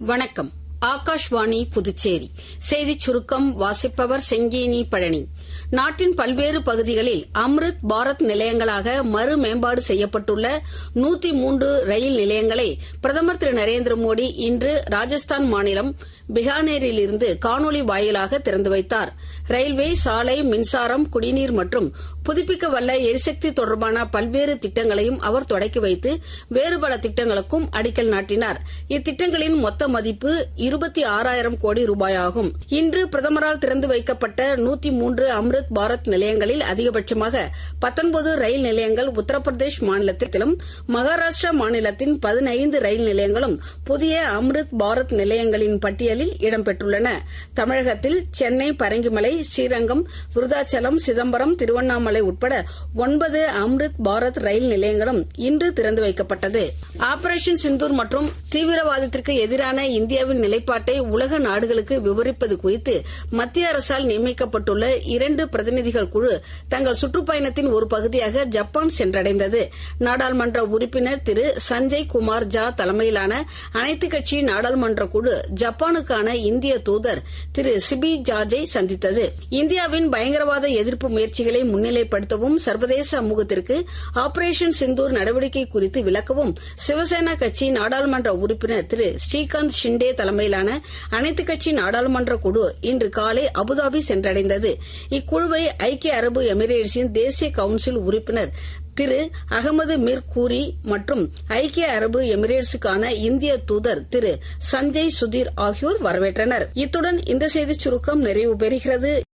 வணக்கம். ஆகாஷ்வாணி புதுச்சேரி செய்திச் சுருக்கம் வாசிப்பவர் செங்கேனி பழனி. நாட்டின் பல்வேறு பகுதிகளில் அம்ருத் பாரத் நிலையங்களாக மறு மேம்பாடு செய்யப்பட்டுள்ள 103 ரயில் நிலையங்களை பிரதமர் திரு நரேந்திர மோடி இன்று ராஜஸ்தான் மாநிலம் பிகானேரிலிருந்து காணொலி வாயிலாக திறந்து வைத்தார். ரயில்வே, சாலை, மின்சாரம், குடிநீர் மற்றும் புதுப்பிக்கவல்ல எரிசக்தி தொடர்பான பல்வேறு திட்டங்களையும் அவர் தொடக்கி வைத்து வேறு பல திட்டங்களுக்கும் அடிக்கல் நாட்டினார். இத்திட்டங்களின் மொத்த மதிப்பு 26,000 கோடி ரூபாயாகும். இன்று பிரதமரால் திறந்து வைக்கப்பட்ட 103 அம்ருத் பாரத் நிலையங்களில் அதிகபட்சமாக 19 ரயில் நிலையங்கள் உத்தரப்பிரதேஷ் மாநிலத்திலும், மகாராஷ்டிரா மாநிலத்தின் 15 ரயில் நிலையங்களும் புதிய அம்ருத் பாரத் நிலையங்களின் பட்டியலில் இடம்பெற்றுள்ளன. தமிழகத்தில் சென்னை, பரங்கிமலை, ஸ்ரீரங்கம், விருதாச்சலம், சிதம்பரம், திருவண்ணாமலை உட்பட 9 அம்ருத் பாரத் ரயில் நிலையங்களும் இன்று திறந்து வைக்கப்பட்டது. ஆபரேஷன் சிந்தூர் மற்றும் தீவிரவாதத்திற்கு எதிரான இந்தியாவின் நிலைப்பாட்டை உலக நாடுகளுக்கு விவரிப்பது குறித்து மத்திய அரசால் நியமிக்கப்பட்டுள்ள 2 பிரதிநிதிகள் குழு தங்கள் சுற்றுப்பயணத்தின் ஒரு பகுதியாக ஜப்பான் சென்றடைந்தது. நாடாளுமன்ற உறுப்பினர் திரு சஞ்சய் குமார் ஜா தலைமையிலான அனைத்துக் கட்சி நாடாளுமன்ற குழு ஜப்பானுக்கான இந்திய தூதர் திரு சிபி ஜார்ஜை சந்தித்தது. இந்தியாவின் பயங்கரவாத எதிர்ப்பு முயற்சிகளை முன்னிலைப்படுத்தவும், சர்வதேச சமூகத்திற்கு ஆபரேஷன் சிந்தூர் நடவடிக்கை குறித்து விளக்கவும் சிவசேனா கட்சி நாடாளுமன்ற உறுப்பினர் திரு ஸ்ரீகாந்த் ஷிண்டே தலைமையிலான அனைத்துக் கட்சி நாடாளுமன்ற குழு இன்று காலை அபுதாபி சென்றடைந்தது. இக்குழுவை ஐக்கிய அரபு எமிரேட்ஸின் தேசிய கவுன்சில் உறுப்பினர் திரு அகமது மிர் கூரி மற்றும் ஐக்கிய அரபு எமிரேட்ஸுக்கான இந்திய தூதர் திரு சஞ்சய் சுதீர் ஆகியோர் வரவேற்றனர். இத்துடன் இந்த செய்திச் சுருக்கம் நிறைவு பெறுகிறது.